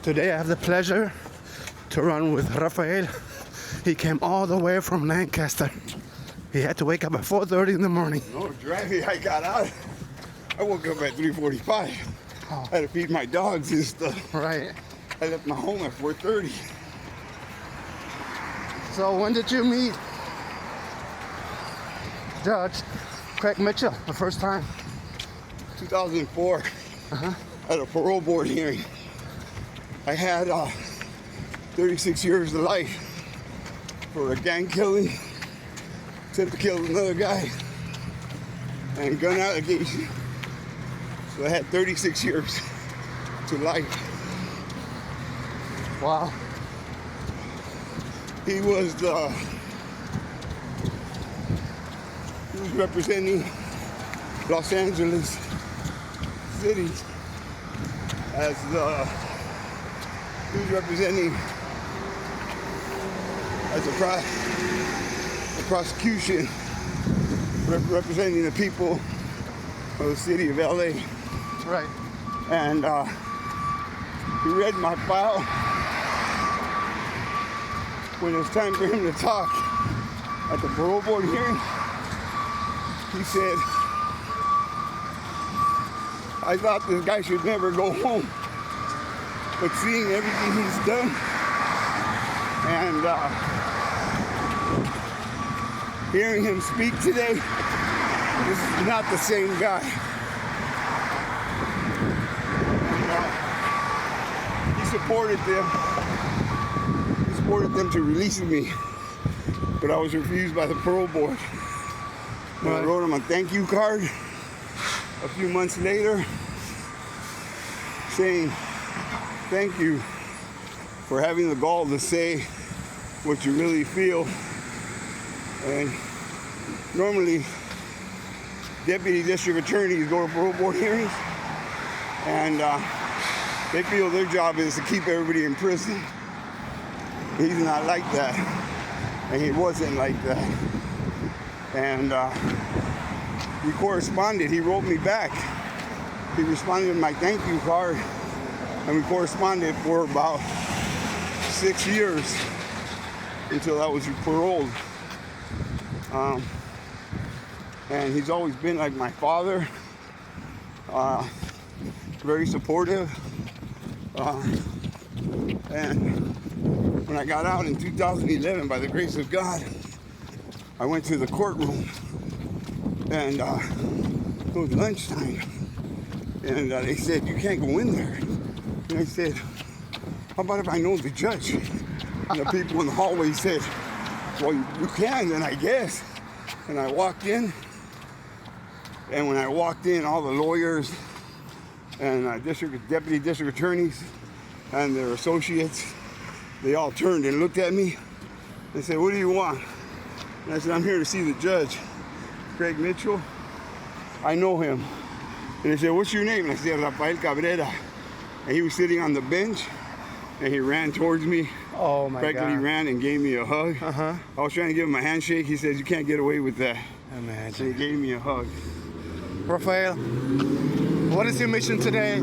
Today I have the pleasure to run with Rafael. He came all the way from Lancaster. He had to wake up at 4:30 in the morning. No, driving, I got out. I woke up at 3:45. I had to feed my dogs and stuff. Right. I left my home at 4:30. So when did you meet Judge Craig Mitchell the first time? 2004, at a parole board hearing. I had 36 years to life for a gang killing, attempt to kill another guy, and gun allegation. So I had 36 years to life. Wow. He was representing Los Angeles City as he was representing as the prosecution representing the people of the city of LA. Right. And he read my file. When it was time for him to talk at the parole board hearing, he said, I thought this guy should never go home. But seeing everything he's done, and hearing him speak today, this is not the same guy. And, he supported them to releasing me, but I was refused by the parole board. And I wrote him a thank you card a few months later saying thank you for having the gall to say what you really feel. And normally deputy district attorneys go to parole board hearings and they feel their job is to keep everybody in prison. He's not like that, and he wasn't like that. And we corresponded. He wrote me back. He responded to my thank you card, and we corresponded for about 6 years until I was paroled. And he's always been like my father, very supportive. And when I got out in 2011, by the grace of God, I went to the courtroom, and it was lunchtime, and they said, you can't go in there. And I said, how about if I know the judge? And the people in the hallway said, well, you can, then I guess. And I walked in, and when I walked in, all the lawyers and deputy district attorneys and their associates, they all turned and looked at me. They said, what do you want? And I said, I'm here to see the judge, Craig Mitchell. I know him. And they said, what's your name? And I said, Rafael Cabrera. And he was sitting on the bench, and he ran towards me. Oh my God. Practically ran and gave me a hug. I was trying to give him a handshake. He says, you can't get away with that. Imagine. So he gave me a hug. Rafael, what is your mission today?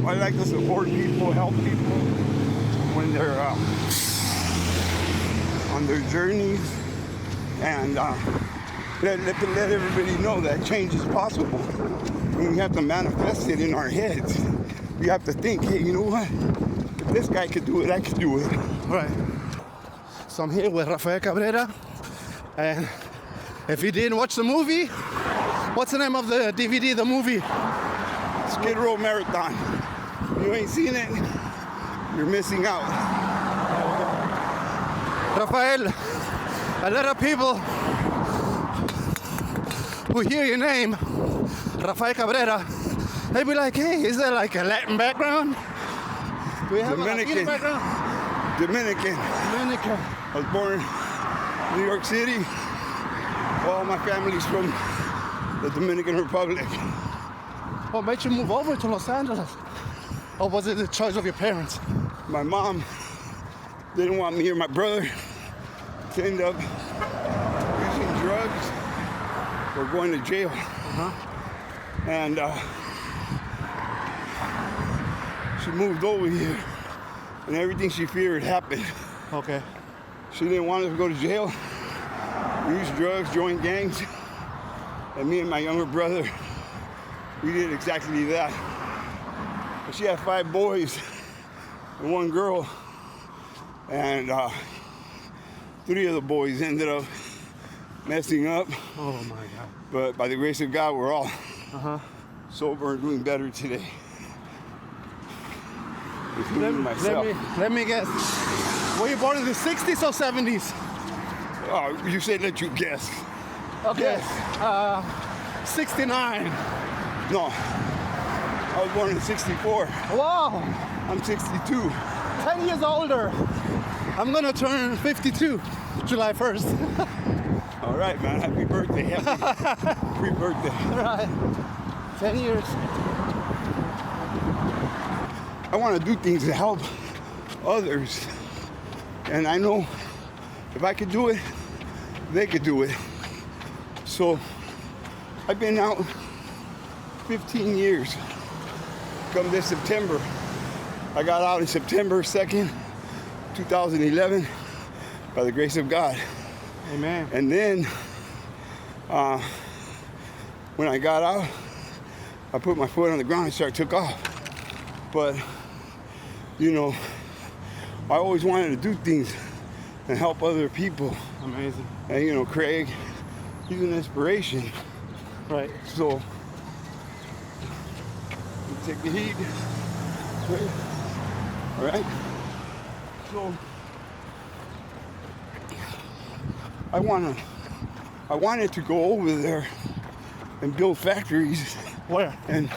I like to support people, help people when they're on their journeys, and let everybody know that change is possible. And we have to manifest it in our heads. We have to think, hey, you know what? If this guy could do it, I could do it. Right. So I'm here with Rafael Cabrera, and if you didn't watch the movie, what's the name of the DVD, the movie? Skid Row Marathon. You ain't seen it, you're missing out. Rafael, a lot of people who hear your name, Rafael Cabrera, they be like, hey, is there like a Latin background? Do we have Dominican. a Latino background? Dominican. I was born in New York City. All my family's from the Dominican Republic. What made you move over to Los Angeles? Or was it the choice of your parents? My mom didn't want me or my brother to end up using drugs or going to jail. And she moved over here, and everything she feared happened. Okay. She didn't want us to go to jail, use drugs, join gangs. And me and my younger brother, we did exactly that. But she had 5 boys and 1 girl, and 3 of the boys ended up messing up. Oh my God. But by the grace of God, we're all sober and doing better today. Including myself. Let me guess. Were you born in the 60s or 70s? Oh, you said let you guess. Okay. Yes. 69. No. I was born in 64. Wow. I'm 62. 10 years older. I'm gonna turn 52 July 1st. All right, man. Happy birthday. Happy birthday. All right. 10 years. I want to do things to help others. And I know if I could do it, they could do it. So I've been out 15 years. Come this September. I got out on September 2nd, 2011, by the grace of God. Amen. And then when I got out, I put my foot on the ground and took off. But, you know, I always wanted to do things and help other people. Amazing. And, you know, Craig, he's an inspiration. Right. So, you take the heat. Right. All right. So, I wanted to go over there and build factories Where? in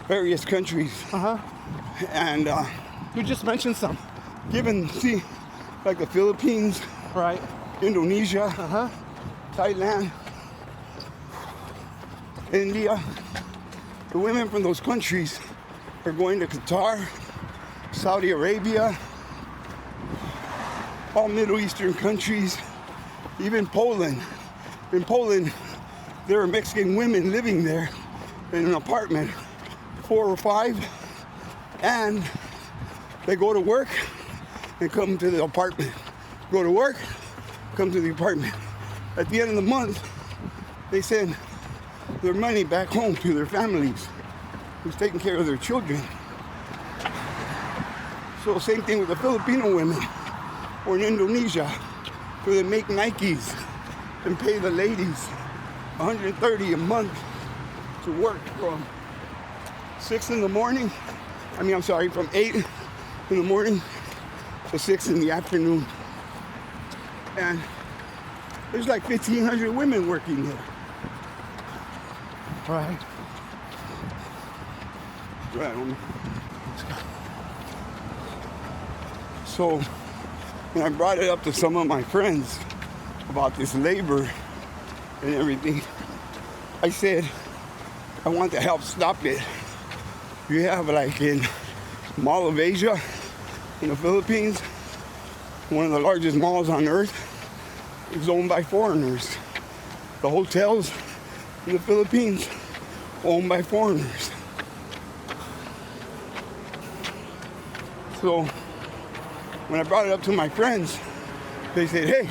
various countries. And You just mentioned some. see, like the Philippines, Right. Indonesia, Thailand, India. The women from those countries are going to Qatar, Saudi Arabia, all Middle Eastern countries, even Poland. In Poland, there are Mexican women living there in an apartment, 4 or 5, and they go to work and come to the apartment. Go to work, come to the apartment. At the end of the month, they send their money back home to their families, who's taking care of their children. So same thing with the Filipino women, or in Indonesia, where they make Nikes and pay the ladies $130 a month to work from 6 in the morning. From 8 in the morning to 6 in the afternoon. And there's like 1,500 women working there. Right. Right. So when I brought it up to some of my friends about this labor and everything, I said, I want to help stop it. You have like in Mall of Asia in the Philippines, one of the largest malls on earth, is owned by foreigners. The hotels in the Philippines owned by foreigners. So when I brought it up to my friends, they said, hey,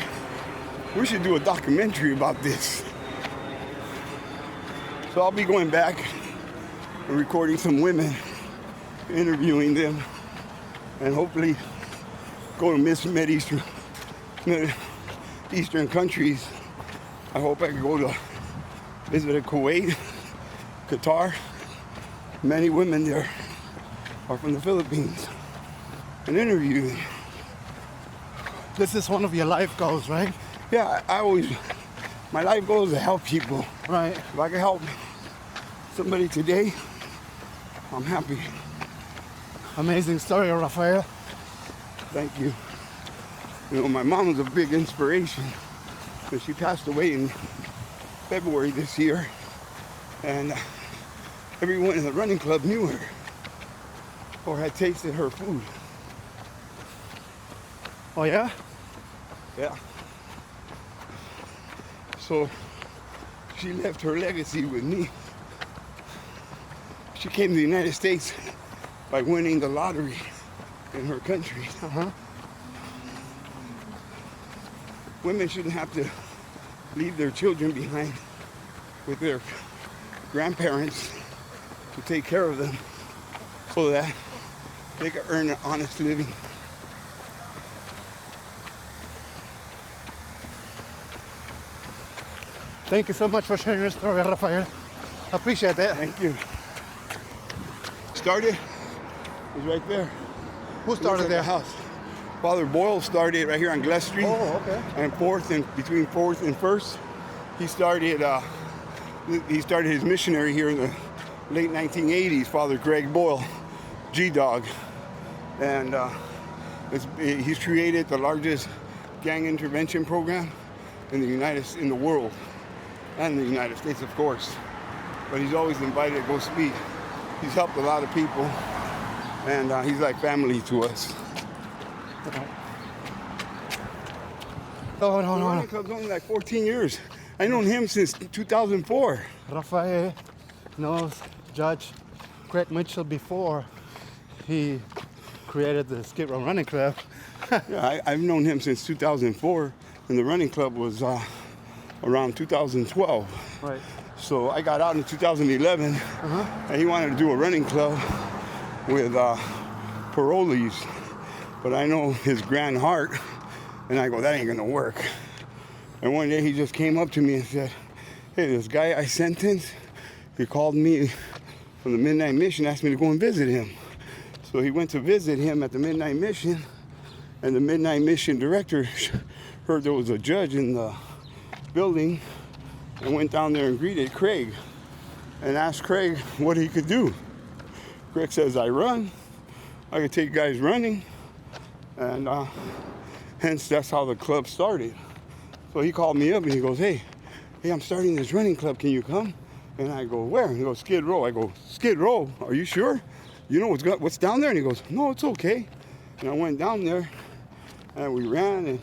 we should do a documentary about this. So I'll be going back and recording some women, interviewing them, and hopefully go to Eastern countries. I hope I can go to visit Kuwait, Qatar. Many women there are from the Philippines, and interview them. This is one of your life goals, right? Yeah, my life goal is to help people. Right. If I can help somebody today, I'm happy. Amazing story, Rafael. Thank you. You know, my mom was a big inspiration. And she passed away in February this year. And everyone in the running club knew her or had tasted her food. Oh, yeah? Yeah. So she left her legacy with me. She came to the United States by winning the lottery in her country. Women shouldn't have to leave their children behind with their grandparents to take care of them so that they can earn an honest living. Thank you so much for sharing your story, Rafael. I appreciate that. Thank you. Started was right there. Who started there? House. Father Boyle started right here on Glass Street. Oh, okay. And between 4th and 1st, he started his missionary here in the late 1980s. Father Greg Boyle, G-Dog, and he's created the largest gang intervention program in the world, and the United States, of course. But he's always invited to go speak. He's helped a lot of people, and he's like family to us. No. The club's only like 14 years. I've known him since 2004. Rafael knows Judge Greg Mitchell before he created the Skid Row Running Club. Yeah, I've known him since 2004, and the running club was around 2012. Right. So I got out in 2011, and he wanted to do a running club with parolees. But I know his grand heart, and I go, that ain't gonna work. And one day he just came up to me and said, hey, this guy I sentenced, he called me from the Midnight Mission, asked me to go and visit him. So he went to visit him at the Midnight Mission, and the Midnight Mission director heard there was a judge in the building and went down there and greeted Craig and asked Craig what he could do. Craig says, I run, I could take guys running, and hence that's how the club started. So he called me up and he goes, hey, I'm starting this running club, can you come? And I go, where? He goes, Skid Row. I go, Skid Row, are you sure? You know what's down there? And he goes, no, it's okay. And I went down there and we ran, and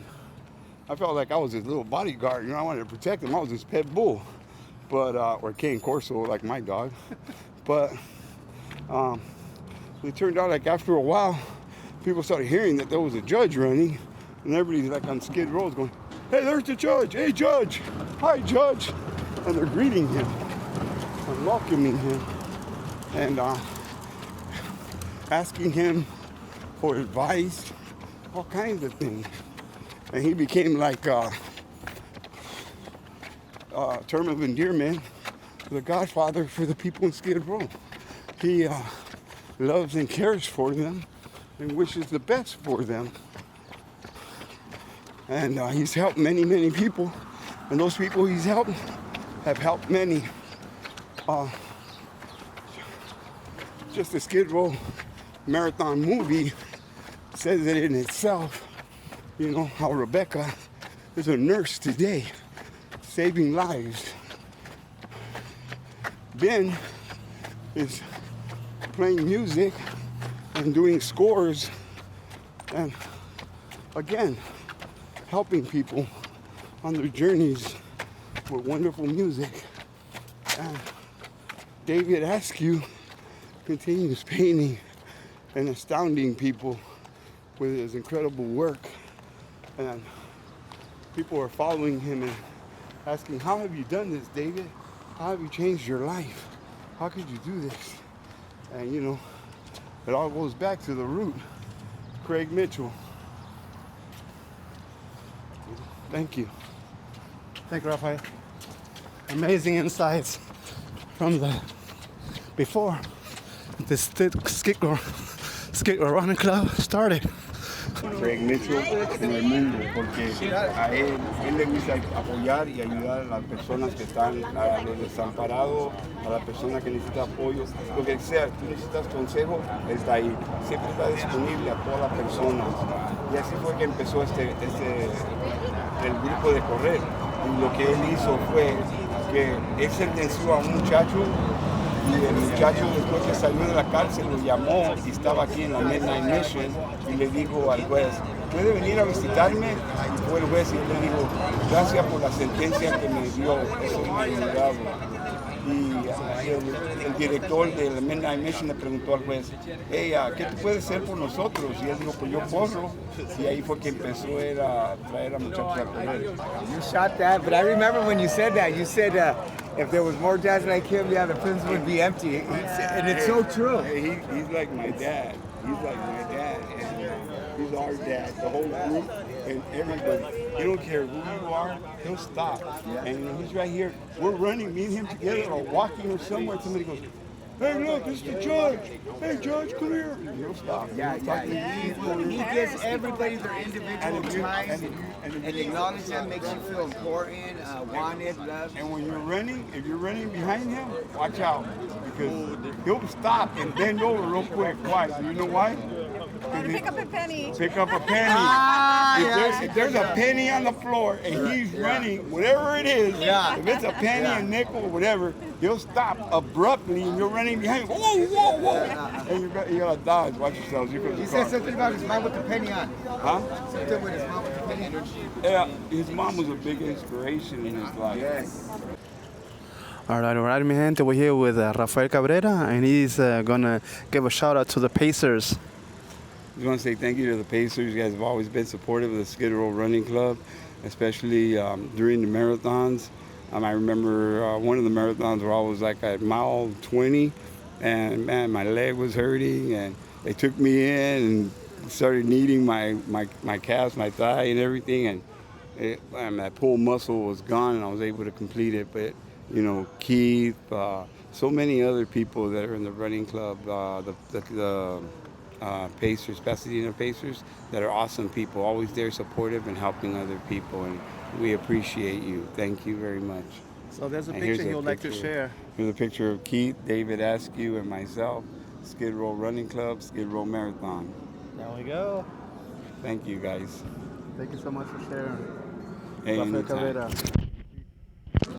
I felt like I was his little bodyguard. You know, I wanted to protect him. I was his pet bull, but or Cane Corso, like my dog. But it turned out like after a while, people started hearing that there was a judge running, and everybody's like on Skid Row going, hey, there's the judge. Hey, judge. Hi, judge. And they're greeting him and welcoming him and asking him for advice, all kinds of things. And he became like a term of endearment, the godfather for the people in Skid Row. He loves and cares for them and wishes the best for them. And he's helped many, many people. And those people he's helped have helped many. Just the Skid Row marathon movie says it in itself. You know, how Rebecca is a nurse today, saving lives. Ben is playing music and doing scores and, again, helping people on their journeys with wonderful music. And David Askew continues painting and astounding people with his incredible work. And people are following him and asking, how have you done this, David? How have you changed your life? How could you do this? And you know, it all goes back to the root, Craig Mitchell. Thank you. Thank you, Rafael. Amazing insights from the before this Skid Row Running Club started. Craig Mitchell en el mundo, porque a él le gusta apoyar y ayudar a las personas que están, a los desamparados, a la persona que necesita apoyo, lo que sea, tú necesitas consejo, está ahí, siempre está disponible a todas las personas. Y así fue que empezó el grupo de correr. Y lo que él hizo fue que él sentenció a un muchacho, y el muchacho después que salió de la cárcel lo llamó y estaba aquí en la Midnight Mission y le dijo al juez, ¿puede venir a visitarme? Y fue el juez y le dijo, gracias por la sentencia que me dio, eso me ha ayudado. el director de la Midnight Mission le preguntó al juez, hey, ¿qué tú puedes hacer por nosotros? Y él dijo, pues yo corro. Y ahí fue que empezó a traer a muchachos a correr. You shot that, but I remember when you said that, you said if there was more dads like him, yeah, the prisons would be empty. And it's so true. He's like my dad. He's like my dad. And he's our dad, the whole group and everybody. You don't care who you are, he'll stop. And when he's right here, we're running, me and him together or walking or somewhere, somebody goes, hey, look, it's the judge. Hey, judge, come here. He'll stop. He gives everybody their individual time and acknowledge them, makes you feel important, wanted, loved. And when you're running, if you're running behind him, watch out. Because he'll stop and bend over real quick. Why? Do you know why? Pick up a penny. Pick up a penny. If there's a penny on the floor and he's running, whatever it is, if it's a penny, a nickel, whatever, he'll stop abruptly and you're running behind him. Whoa, whoa, whoa. And you gotta dodge. Watch yourselves. He said something about his mom with the penny on. Huh? Something with his mom with the penny on. Yeah, his mom was a big inspiration in his life. Yes. All right, mi gente. We're here with Rafael Cabrera, and he's gonna give a shout out to the Pacers. I just want to say thank you to the Pacers. You guys have always been supportive of the Skid Row Running Club, especially during the marathons. I remember one of the marathons where I was like at mile 20, and man, my leg was hurting, and they took me in and started kneading my calves, my thigh, and everything, and that pull muscle was gone, and I was able to complete it. But you know, Keith, so many other people that are in the running club, the Pacers, Pasadena Pacers, that are awesome people, always there supportive and helping other people, and we appreciate you. Thank you very much. So there's a And picture here's you'd like to share. Here's a picture of Keith, David Askew, and myself, Skid Row Running Club, Skid Row Marathon. There we go. Thank you, guys. Thank you so much for sharing. Hey, Rafael anytime. Cabrera.